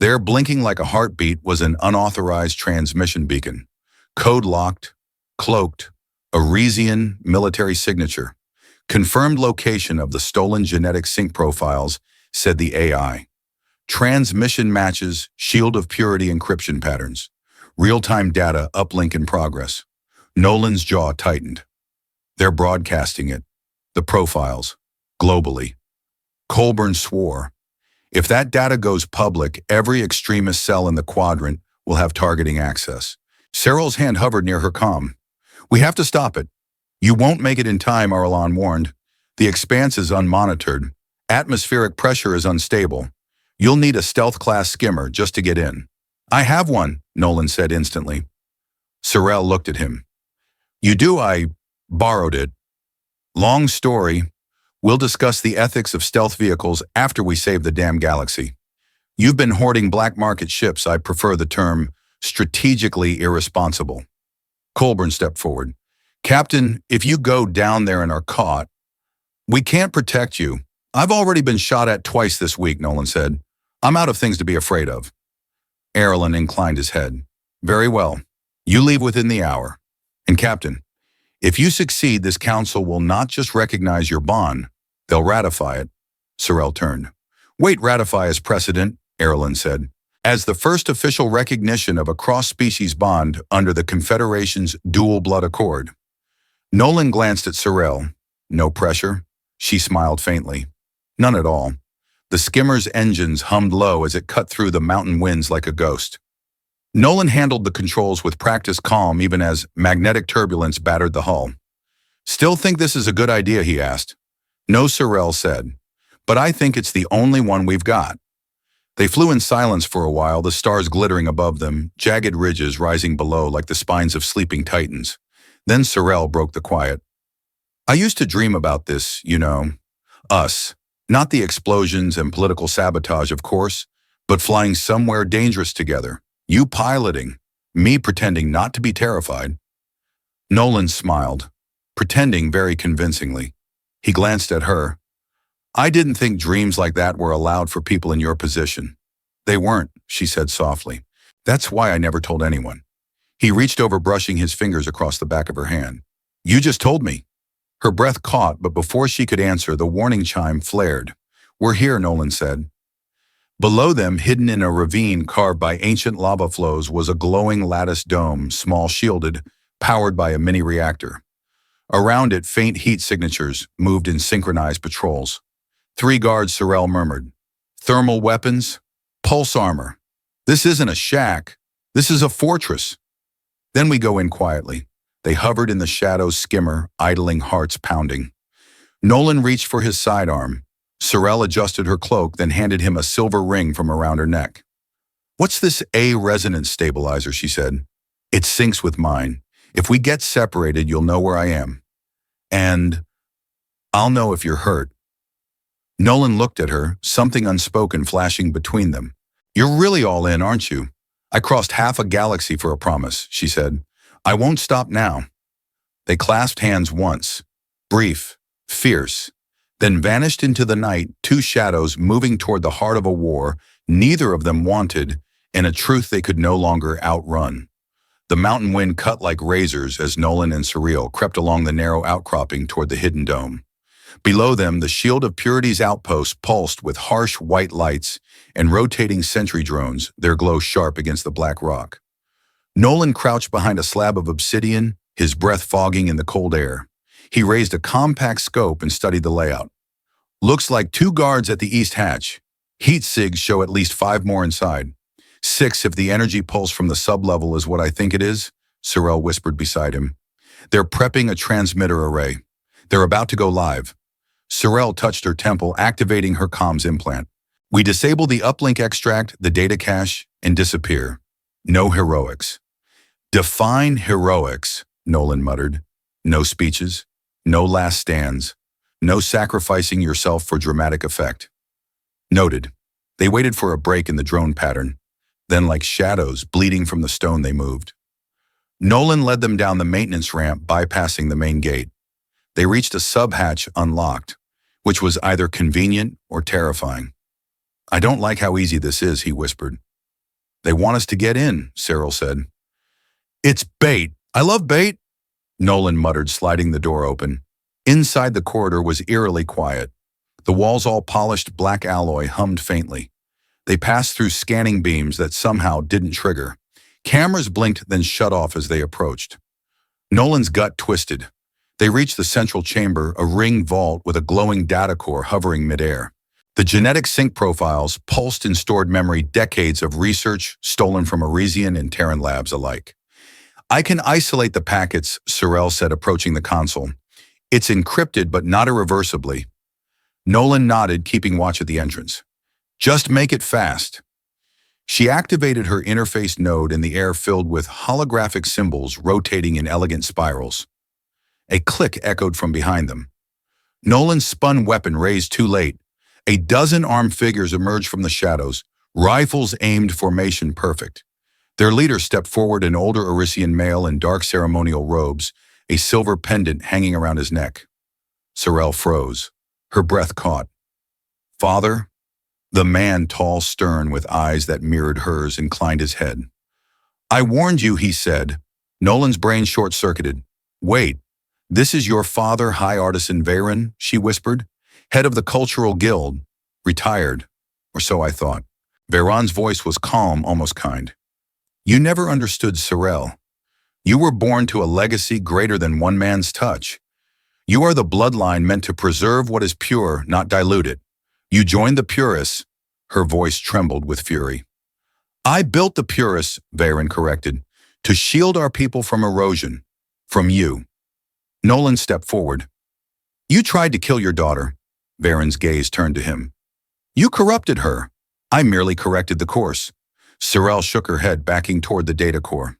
There, blinking like a heartbeat, was an unauthorized transmission beacon. Code locked, cloaked, Arisian military signature. Confirmed location of the stolen genetic sync profiles, said the AI. Transmission matches Shield of Purity encryption patterns. Real-time data uplink in progress. Nolan's jaw tightened. They're broadcasting it. The profiles. Globally. Colburn swore. If that data goes public, every extremist cell in the quadrant will have targeting access. Cyril's hand hovered near her comm. We have to stop it. You won't make it in time, Arlan warned. The expanse is unmonitored. Atmospheric pressure is unstable. You'll need a stealth-class skimmer just to get in. I have one, Nolan said instantly. Sorrel looked at him. You do? I borrowed it. Long story. We'll discuss the ethics of stealth vehicles after we save the damn galaxy. You've been hoarding black market ships. I prefer the term strategically irresponsible. Colburn stepped forward. Captain, if you go down there and are caught, we can't protect you. I've already been shot at twice this week, Nolan said. I'm out of things to be afraid of. Erlen inclined his head. Very well. You leave within the hour. And Captain, if you succeed, this council will not just recognize your bond, they'll ratify it. Sorrel turned. Wait, ratify as precedent, Erlen said. As the first official recognition of a cross-species bond under the Confederation's dual blood accord. Nolan glanced at Sorrel. No pressure? She smiled faintly. None at all. The skimmer's engines hummed low as it cut through the mountain winds like a ghost. Nolan handled the controls with practiced calm even as magnetic turbulence battered the hull. Still think this is a good idea, he asked. No, Sorrel said. But I think it's the only one we've got. They flew in silence for a while, the stars glittering above them, jagged ridges rising below like the spines of sleeping titans. Then Sorrel broke the quiet. I used to dream about this, you know. Us. Not the explosions and political sabotage, of course, but flying somewhere dangerous together. You piloting, me pretending not to be terrified. Nolan smiled, pretending very convincingly. He glanced at her. I didn't think dreams like that were allowed for people in your position. They weren't, she said softly. That's why I never told anyone. He reached over, brushing his fingers across the back of her hand. You just told me. Her breath caught, but before she could answer, the warning chime flared. We're here, Nolan said. Below them, hidden in a ravine carved by ancient lava flows, was a glowing lattice dome, small shielded, powered by a mini reactor. Around it, faint heat signatures moved in synchronized patrols. 3 guards, Sorrel murmured. Thermal weapons? Pulse armor. This isn't a shack. This is a fortress. Then we go in quietly. They hovered in the shadows, skimmer, idling, hearts pounding. Nolan reached for his sidearm. Sorrel adjusted her cloak, then handed him a silver ring from around her neck. What's this A resonance stabilizer, she said. It syncs with mine. If we get separated, you'll know where I am. And I'll know if you're hurt. Nolan looked at her, something unspoken flashing between them. You're really all in, aren't you? I crossed half a galaxy for a promise, she said. I won't stop now. They clasped hands once, brief, fierce, then vanished into the night, 2 shadows moving toward the heart of a war neither of them wanted, and a truth they could no longer outrun. The mountain wind cut like razors as Nolan and Sorrel crept along the narrow outcropping toward the hidden dome. Below them, the Shield of Purity's outpost pulsed with harsh white lights and rotating sentry drones, their glow sharp against the black rock. Nolan crouched behind a slab of obsidian, his breath fogging in the cold air. He raised a compact scope and studied the layout. Looks like 2 guards at the east hatch. Heat sigs show at least 5 more inside. 6 if the energy pulse from the sublevel is what I think it is, Sorrel whispered beside him. They're prepping a transmitter array. They're about to go live. Sorrel touched her temple, activating her comms implant. We disable the uplink extract, the data cache, and disappear. No heroics. Define heroics, Nolan muttered. No speeches, no last stands, no sacrificing yourself for dramatic effect. Noted. They waited for a break in the drone pattern. Then, like shadows bleeding from the stone, they moved. Nolan led them down the maintenance ramp, bypassing the main gate. They reached a sub-hatch unlocked, which was either convenient or terrifying. I don't like how easy this is, he whispered. They want us to get in, Sorrel said. It's bait. I love bait, Nolan muttered, sliding the door open. Inside the corridor was eerily quiet. The walls, all polished black alloy, hummed faintly. They passed through scanning beams that somehow didn't trigger. Cameras blinked, then shut off as they approached. Nolan's gut twisted. They reached the central chamber, a ring vault with a glowing data core hovering midair. The genetic sync profiles pulsed in stored memory, decades of research stolen from Arisian and Terran labs alike. I can isolate the packets, Sorrel said, approaching the console. It's encrypted, but not irreversibly. Nolan nodded, keeping watch at the entrance. Just make it fast. She activated her interface node, and the air filled with holographic symbols rotating in elegant spirals. A click echoed from behind them. Nolan's spun weapon raised too late. A dozen armed figures emerged from the shadows, rifles aimed, formation perfect. Their leader stepped forward, an older Arisian male in dark ceremonial robes, a silver pendant hanging around his neck. Sorrel froze. Her breath caught. Father? The man, tall, stern, with eyes that mirrored hers, inclined his head. I warned you, he said. Nolan's brain short-circuited. Wait, this is your father, High Artisan Veyron, she whispered. Head of the Cultural Guild. Retired. Or so I thought. Veyron's voice was calm, almost kind. You never understood Sorrel. You were born to a legacy greater than one man's touch. You are the bloodline meant to preserve what is pure, not dilute it. You joined the Purists. Her voice trembled with fury. I built the Purists, Veyron corrected, to shield our people from erosion. From you. Nolan stepped forward. You tried to kill your daughter. Veyron's gaze turned to him. You corrupted her. I merely corrected the course. Sorel shook her head, backing toward the data core.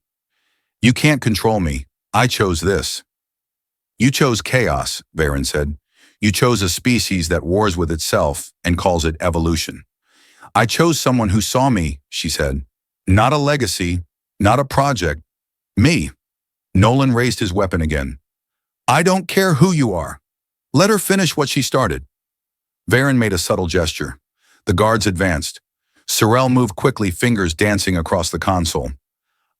You can't control me. I chose this. You chose chaos, Varen said. You chose a species that wars with itself and calls it evolution. I chose someone who saw me, she said. Not a legacy, not a project. Me. Nolan raised his weapon again. I don't care who you are. Let her finish what she started. Varen made a subtle gesture. The guards advanced. Sorel moved quickly, fingers dancing across the console.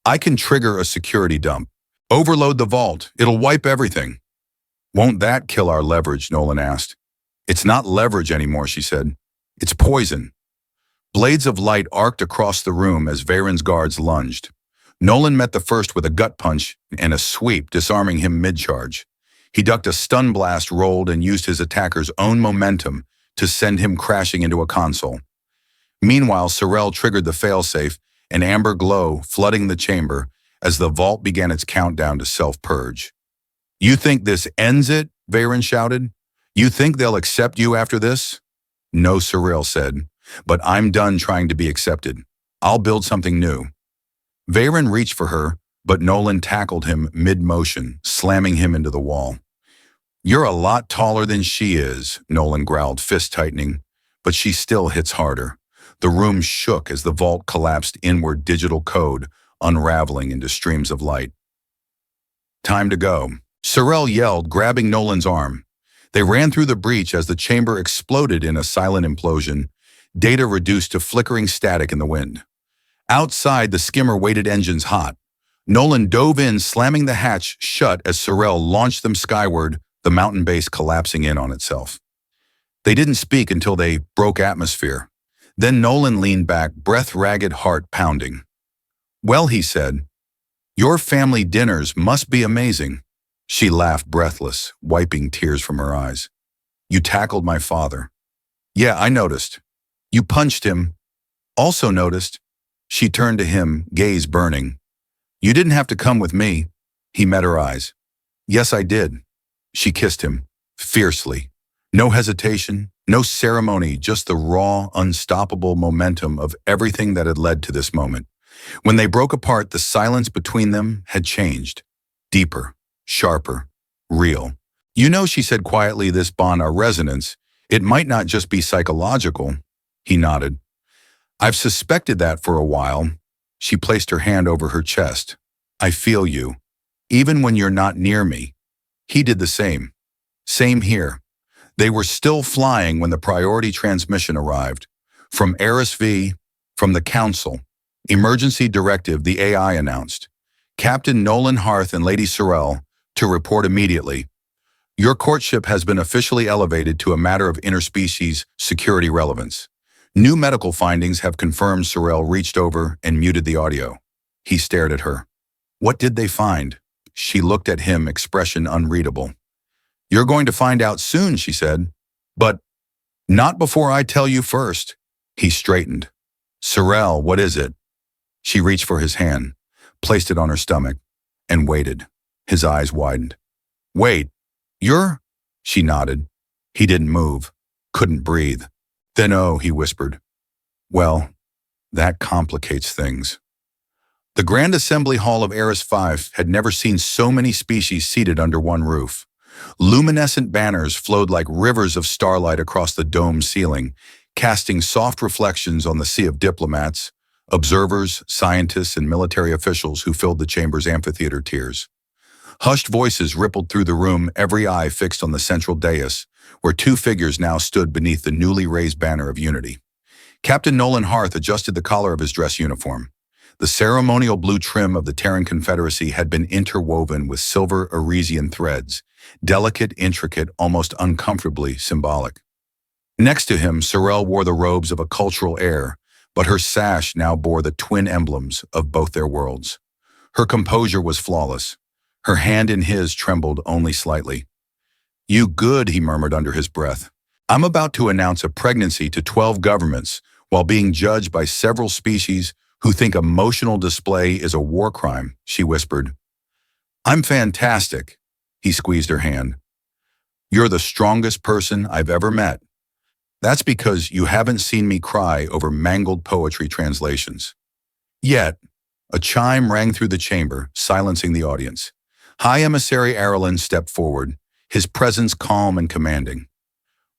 I can trigger a security dump. Overload the vault. It'll wipe everything. Won't that kill our leverage? Nolan asked. It's not leverage anymore, she said. It's poison. Blades of light arced across the room as Varen's guards lunged. Nolan met the first with a gut punch and a sweep, disarming him mid-charge. He ducked a stun blast, rolled, and used his attacker's own momentum to send him crashing into a console. Meanwhile, Sorel triggered the failsafe, an amber glow flooding the chamber as the vault began its countdown to self-purge. You think this ends it? Varen shouted. You think they'll accept you after this? No, Sorel said, but I'm done trying to be accepted. I'll build something new. Varen reached for her, but Nolan tackled him mid-motion, slamming him into the wall. You're a lot taller than she is, Nolan growled, fist tightening, but she still hits harder. The room shook as the vault collapsed inward, digital code unraveling into streams of light. Time to go. Sorel yelled, grabbing Nolan's arm. They ran through the breach as the chamber exploded in a silent implosion, data reduced to flickering static in the wind. Outside, the skimmer waited, engines hot. Nolan dove in, slamming the hatch shut as Sorel launched them skyward, the mountain base collapsing in on itself. They didn't speak until they broke atmosphere. Then Nolan leaned back, breath ragged, heart pounding. Well, he said, your family dinners must be amazing. She laughed, breathless, wiping tears from her eyes. You tackled my father. Yeah, I noticed. You punched him. Also noticed. She turned to him, gaze burning. You didn't have to come with me. He met her eyes. Yes, I did. She kissed him, fiercely. No hesitation, no ceremony, just the raw, unstoppable momentum of everything that had led to this moment. When they broke apart, the silence between them had changed. Deeper, sharper, real. You know, she said quietly, this bond, our resonance, it might not just be psychological. He nodded. I've suspected that for a while. She placed her hand over her chest. I feel you, even when you're not near me. He did the same. Same here. They were still flying when the priority transmission arrived. From RSV, from the Council. Emergency directive, the AI announced. Captain Nolan Harth and Lady Sorel, to report immediately. Your courtship has been officially elevated to a matter of interspecies security relevance. New medical findings have confirmed. Sorel reached over and muted the audio. He stared at her. What did they find? She looked at him, expression unreadable. You're going to find out soon, she said. But not before I tell you first. He straightened. Sorel, what is it? She reached for his hand, placed it on her stomach, and waited. His eyes widened. Wait, you're? She nodded. He didn't move, couldn't breathe. Then, oh, he whispered. Well, that complicates things. The Grand Assembly Hall of HFY had never seen so many species seated under one roof. Luminescent banners flowed like rivers of starlight across the dome ceiling, casting soft reflections on the sea of diplomats, observers, scientists, and military officials who filled the chamber's amphitheater tiers. Hushed voices rippled through the room, every eye fixed on the central dais, where two figures now stood beneath the newly raised banner of unity. Captain Nolan Harth adjusted the collar of his dress uniform. The ceremonial blue trim of the Terran Confederacy had been interwoven with silver Arisian threads, delicate, intricate, almost uncomfortably symbolic. Next to him, Sorel wore the robes of a cultural heir, but her sash now bore the twin emblems of both their worlds. Her composure was flawless. Her hand in his trembled only slightly. You good, he murmured under his breath. I'm about to announce a pregnancy to 12 governments while being judged by several species who think emotional display is a war crime, she whispered. I'm fantastic. He squeezed her hand. You're the strongest person I've ever met. That's because you haven't seen me cry over mangled poetry translations. Yet, a chime rang through the chamber, silencing the audience. High Emissary Arlen stepped forward, his presence calm and commanding.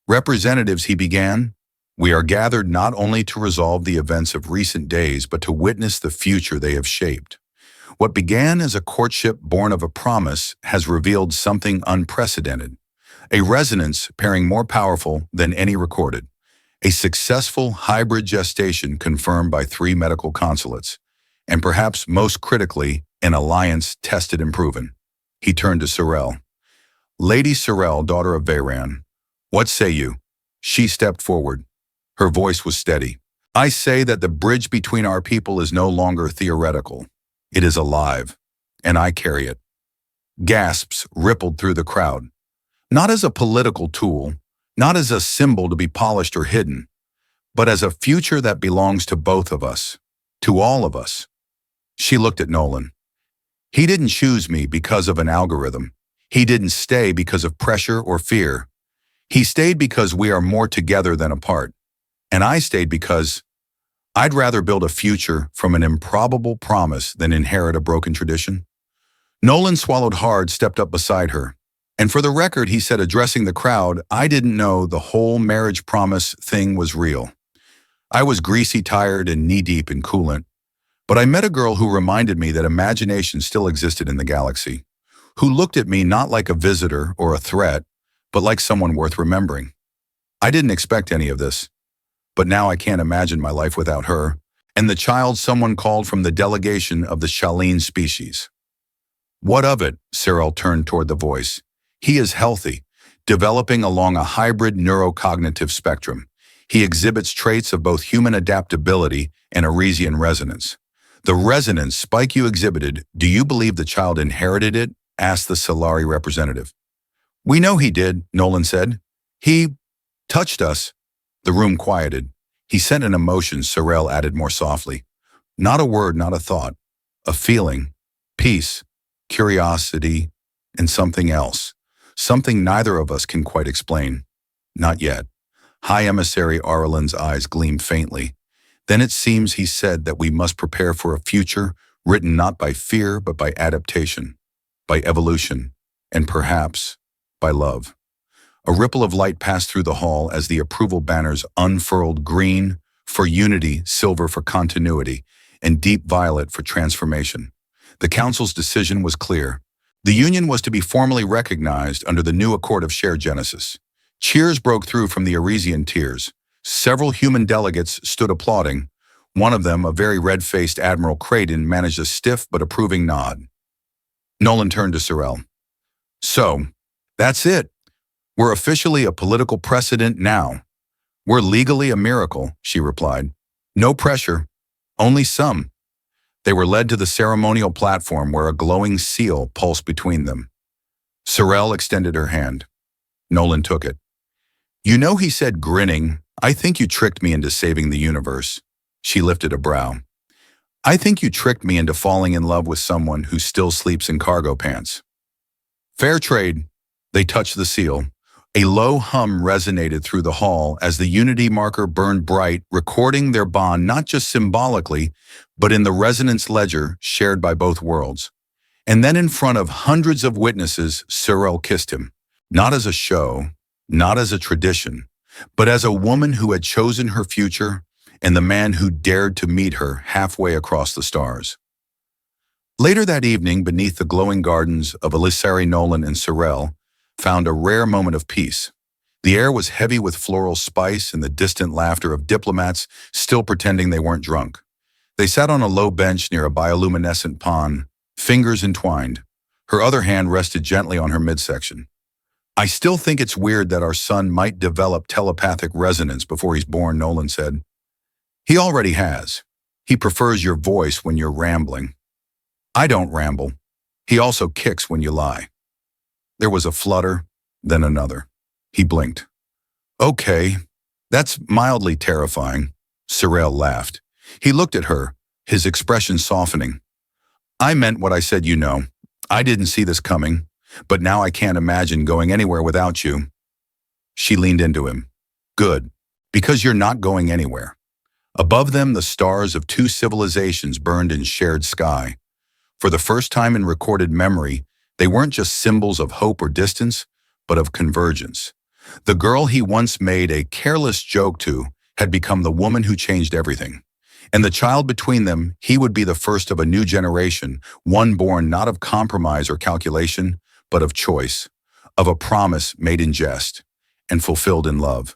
Representatives, he began, we are gathered not only to resolve the events of recent days, but to witness the future they have shaped. What began as a courtship born of a promise has revealed something unprecedented, a resonance pairing more powerful than any recorded, a successful hybrid gestation confirmed by 3 medical consulates, and perhaps most critically, an alliance tested and proven. He turned to Sorel. Lady Sorel, daughter of Veyran, what say you? She stepped forward. Her voice was steady. I say that the bridge between our people is no longer theoretical. It is alive, and I carry it. Gasps rippled through the crowd. Not as a political tool, not as a symbol to be polished or hidden, but as a future that belongs to both of us, to all of us. She looked at Nolan. He didn't choose me because of an algorithm. He didn't stay because of pressure or fear. He stayed because we are more together than apart. And I stayed because I'd rather build a future from an improbable promise than inherit a broken tradition. Nolan swallowed hard, stepped up beside her. And for the record, he said, addressing the crowd, I didn't know the whole marriage promise thing was real. I was greasy, tired, and knee-deep in coolant. But I met a girl who reminded me that imagination still existed in the galaxy, who looked at me not like a visitor or a threat, but like someone worth remembering. I didn't expect any of this, but now I can't imagine my life without her, and the child someone called from the delegation of the Shaline species. What of it? Cyril turned toward the voice. He is healthy, developing along a hybrid neurocognitive spectrum. He exhibits traits of both human adaptability and Arisian resonance. The resonance spike you exhibited, do you believe the child inherited it? Asked the Solari representative. We know he did, Nolan said. He touched us. The room quieted. He sent an emotion, Sorel added more softly. Not a word, not a thought. A feeling, peace, curiosity, and something else. Something neither of us can quite explain. Not yet. High Emissary Arlen's eyes gleamed faintly. Then it seems he said that we must prepare for a future written not by fear but by adaptation, by evolution, and perhaps by love. A ripple of light passed through the hall as the approval banners unfurled: green for unity, silver for continuity, and deep violet for transformation. The council's decision was clear. The union was to be formally recognized under the new Accord of Shared Genesis. Cheers broke through from the Arisian tiers. Several human delegates stood applauding. One of them, a very red-faced Admiral Creighton, managed a stiff but approving nod. Nolan turned to Sorel. So, that's it. We're officially a political precedent now. We're legally a miracle, she replied. No pressure, only some. They were led to the ceremonial platform where a glowing seal pulsed between them. Sorel extended her hand. Nolan took it. You know, he said, grinning, I think you tricked me into saving the universe. She lifted a brow. I think you tricked me into falling in love with someone who still sleeps in cargo pants. Fair trade. They touched the seal. A low hum resonated through the hall as the unity marker burned bright, recording their bond not just symbolically, but in the resonance ledger shared by both worlds. And then in front of hundreds of witnesses, Cyril kissed him. Not as a show, not as a tradition, but as a woman who had chosen her future and the man who dared to meet her halfway across the stars. Later that evening, beneath the glowing gardens of Elisari, Nolan, and Sorel, found a rare moment of peace. The air was heavy with floral spice and the distant laughter of diplomats still pretending they weren't drunk. They sat on a low bench near a bioluminescent pond, fingers entwined. Her other hand rested gently on her midsection. I still think it's weird that our son might develop telepathic resonance before he's born, Nolan said. He already has. He prefers your voice when you're rambling. I don't ramble. He also kicks when you lie. There was a flutter, then another. He blinked. Okay, that's mildly terrifying. Sorel laughed. He looked at her, his expression softening. I meant what I said, you know. I didn't see this coming, but now I can't imagine going anywhere without you. She leaned into him. Good. Because you're not going anywhere. Above them, the stars of two civilizations burned in shared sky. For the first time in recorded memory, they weren't just symbols of hope or distance, but of convergence. The girl he once made a careless joke to had become the woman who changed everything. And the child between them, he would be the first of a new generation, one born not of compromise or calculation, but of choice, of a promise made in jest and fulfilled in love.